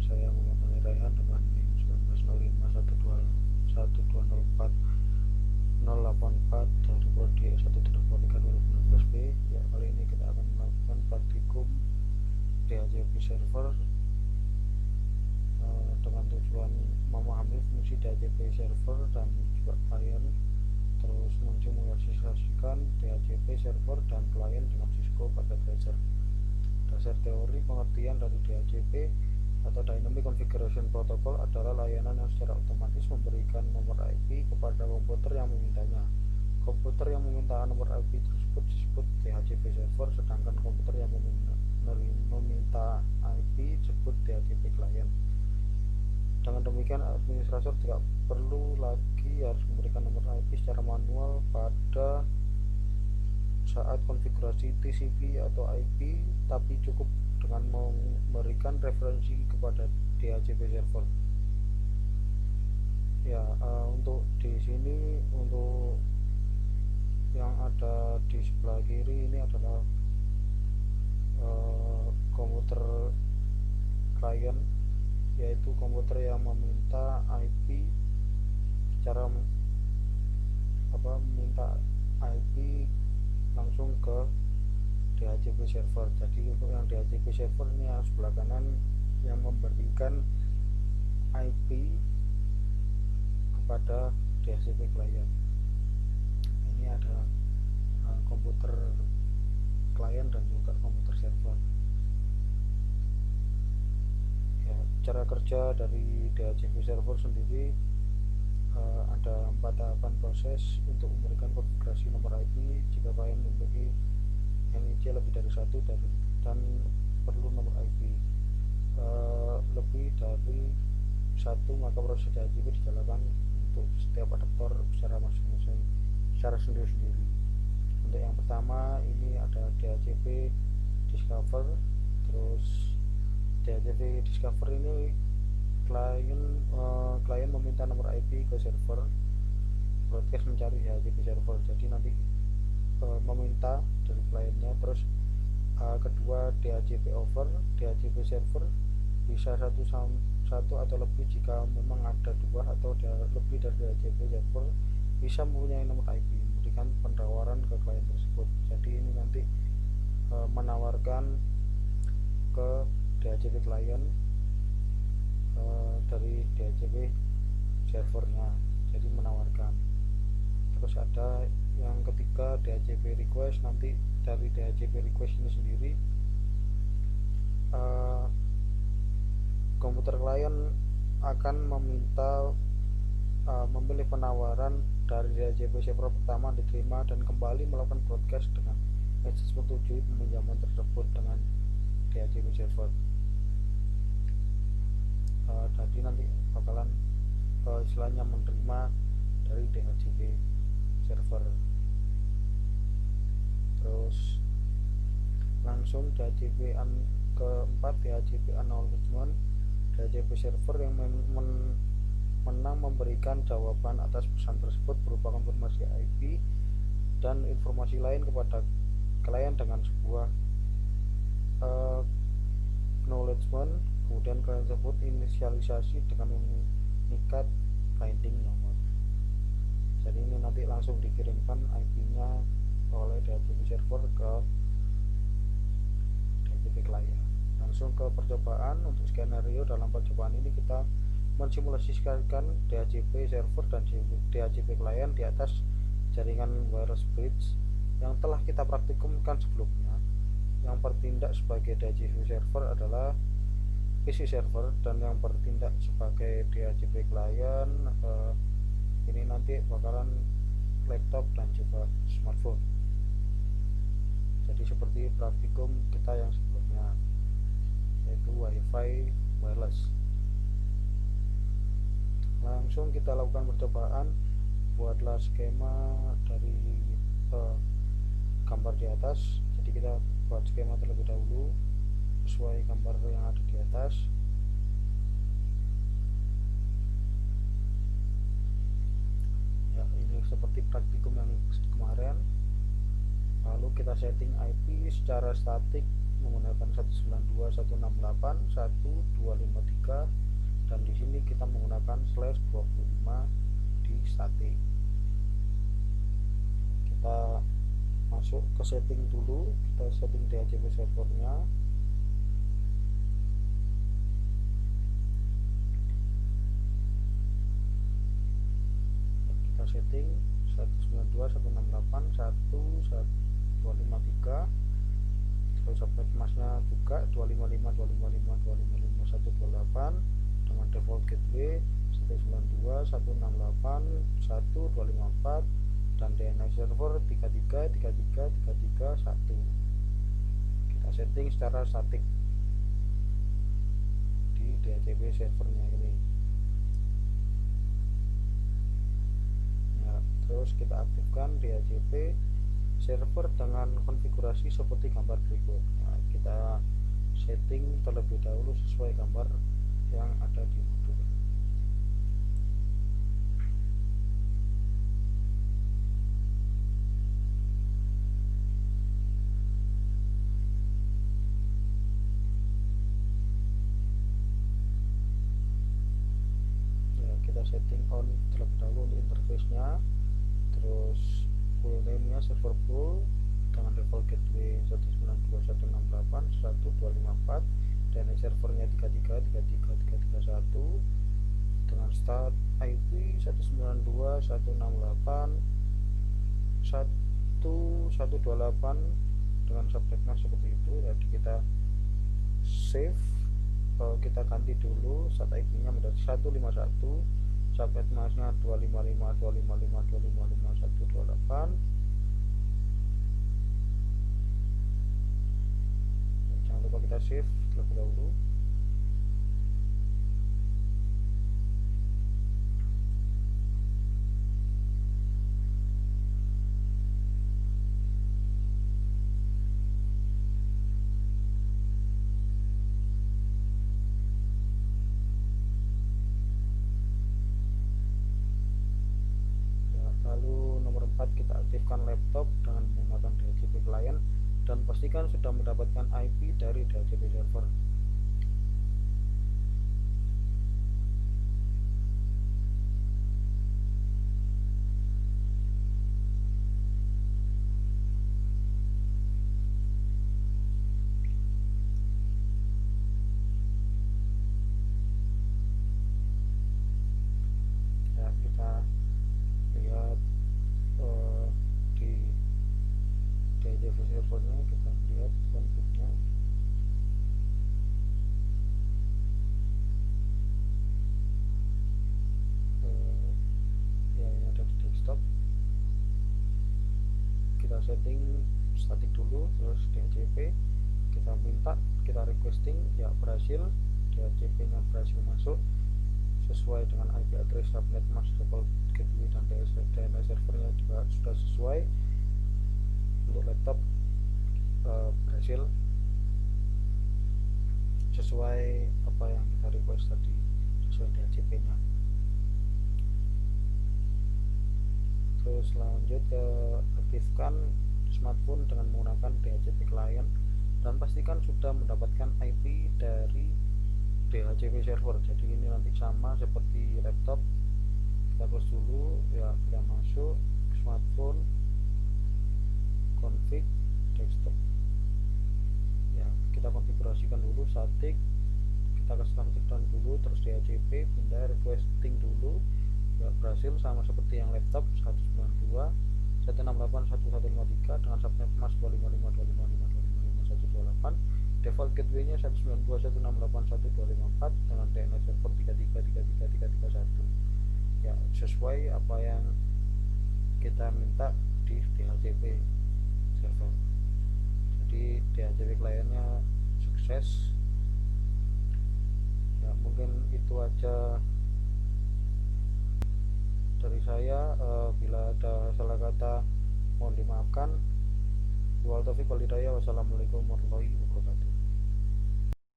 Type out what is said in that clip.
saya menghubungi Raihan dengan NIM 19051204 dari prodi S1 Teknologi 2016B. Ya, kali ini kita akan melakukan praktikum DHCP server dengan tujuan memahami fungsi DHCP server dan juga klien, terus mensimulasikan DHCP server dan klien dengan Cisco Packet Tracer. Dasar teori pengertian dari DHCP atau Dynamic Configuration Protocol adalah layanan yang secara otomatis memberikan nomor IP kepada komputer yang memintanya. Komputer yang meminta nomor IP tersebut disebut DHCP server, sedangkan komputer yang meminta IP disebut DHCP klien. Dengan demikian, administrator tidak perlu lagi harus memberikan nomor IP secara manual pada saat konfigurasi TCP atau IP, tapi cukup dengan memberikan referensi kepada DHCP server. Ya, untuk di sini, untuk yang ada di sebelah kiri ini adalah komputer klien, yaitu komputer yang meminta IP secara meminta IP langsung ke DHCP server. Jadi untuk yang DHCP server ini yang sebelah kanan yang memberikan IP kepada DHCP klien. Ini ada komputer klien dan juga komputer server. Ya, cara kerja dari DHCP server sendiri ada 4 tahapan proses untuk memberikan konfigurasi nomor IP. Jika klien memiliki NIC lebih dari 1 dan perlu nomor IP lebih dari 1, maka proses DHCP dijalankan untuk setiap adaptor secara masing-masing, secara sendiri-sendiri. Untuk yang pertama ini ada DHCP Discover. Terus DHCP Discover ini klien meminta nomor IP ke server, broadcast mencari DHCP server. Jadi nanti meminta dari kliennya. Terus kedua DHCP over. DHCP server bisa satu atau lebih. Jika memang ada 2 atau lebih dari DHCP server, bisa mempunyai nomor IP, memberikan penawaran ke klien tersebut. Jadi ini nanti menawarkan ke DHCP klien dari DHCP servernya, jadi menawarkan. Terus ada yang ketiga DHCP request. Nanti dari DHCP request ini sendiri komputer klien akan meminta memilih penawaran dari DHCP server pertama diterima dan kembali melakukan broadcast dengan message menyetujui peminjaman tersebut dengan DHCP server. Jadi nanti bakalan istilahnya menerima dari DHCP server. Terus langsung DHCP keempat, DHCP acknowledgement. DHCP server yang menang memberikan jawaban atas pesan tersebut berupa konfirmasi IP dan informasi lain kepada klien dengan sebuah acknowledgement. Kemudian klien tersebut inisialisasi dengan mengikat binding nomor. Jadi ini nanti langsung dikirimkan IP-nya oleh DHCP server ke DHCP klien. Langsung ke percobaan. Untuk skenario dalam percobaan ini kita mensimulasikan DHCP server dan DHCP klien di atas jaringan wireless bridge yang telah kita praktikumkan sebelumnya. Yang bertindak sebagai DHCP server adalah PC server, dan yang bertindak sebagai DHCP klien ini nanti bakalan laptop dan juga smartphone. Jadi seperti praktikum kita yang sebelumnya, yaitu WiFi wireless. Langsung kita lakukan percobaan. Buatlah skema dari gambar di atas. Jadi kita buat skema terlebih dahulu sesuai gambar yang ada di atas. Ya, ini seperti praktikum yang kemarin. Lalu kita setting IP secara statik menggunakan 192.168.1.253 dan di sini kita menggunakan /25 di static. Kita masuk ke setting dulu, kita setting DHCP servernya. Kita setting 192.168.1.253, terus subnet masnya juga 255.255.255.128 dengan default gateway 192.168.1.254 dan DNS server 33.33.33.1. Kita setting secara statik di DHCP servernya ini. Nah, terus kita aktifkan DHCP server dengan konfigurasi seperti gambar berikut. Nah, kita setting terlebih dahulu sesuai gambar yang ada di modul. Ya, kita setting on terlebih dahulu untuk interface-nya, terus full name-nya server pool dengan default gateway 192.168.1.254 dan servernya 33.33.33.1 dengan start IP 192.168.1.128 dengan subnetnya seperti itu. Jadi kita save, kita ganti dulu start IP-nya menjadi 151, subnet masnya 255.255.255.128. Jangan lupa kita save terlebih dahulu. Kita aktifkan laptop dengan menggunakan DHCP client dan pastikan sudah mendapatkan IP dari DHCP server. Ya, kita lihat di DHCP servernya, kita lihat config-nya. Ya, ini ada di desktop. Kita setting static dulu, terus DHCP kita minta, kita requesting, ya berhasil, DHCP-nya berhasil masuk sesuai dengan IP address subnet mask default gateway dan DNS servernya juga sudah sesuai. Untuk laptop berhasil sesuai apa yang kita request tadi, sesuai DHCP-nya. Terus lanjut ke aktifkan smartphone dengan menggunakan DHCP client dan pastikan sudah mendapatkan IP dari DHCP server. Jadi ini nanti sama seperti laptop. Kita close dulu, ya kita masuk smartphone, config, desktop. Ya, kita konfigurasikan dulu static, kita kasih static down dulu, terus DHCP pindah requesting dulu. Ya, berhasil sama seperti yang laptop 192.168.1.153 dengan subnet mask 255.255.255.128. Default gateway-nya 192.168.1.254 dengan DNS server 33.33.33.1. Ya, sesuai apa yang kita minta di DHCP server. Jadi DHCP kliennya sukses. Ya, mungkin itu aja dari saya. Bila ada salah kata mohon dimaafkan. Wassalamualaikum warahmatullahi wabarakatuh.